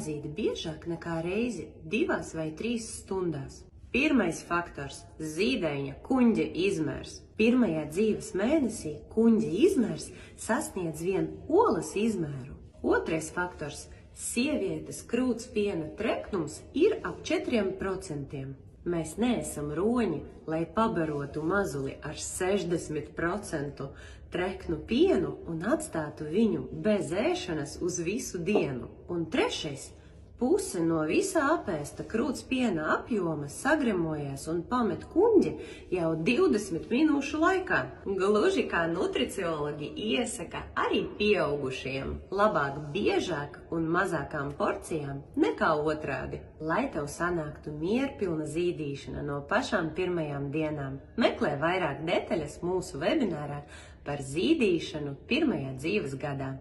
Zīdi biežāk nekā reizi 2 vai 3 stundās. Pirmais faktors – zīdaiņa kuņģa izmērs. Pirmajā dzīves mēnesī kuņģa izmērs sasniedz vien olas izmēru. Otrais faktors – sievietes krūtspiena treknums ir ap 4%. Mēs neesam roņi, lai pabarotu mazuli ar 60% treknu pienu un atstātu viņu bez ēšanas uz visu dienu. Un trešais – puse no visā apēsta krūtspiena apjoma sagremojas un pamet kuņģi jau 20 minūšu laikā. Gluži kā nutriciologi iesaka arī pieaugušiem labāk biežāk un mazākām porcijām nekā otrādi. Lai tev sanāktu mierpilna zīdīšana no pašām pirmajām dienām, meklē vairāk detaļas mūsu webinārā par zīdīšanu pirmajā dzīves gadā.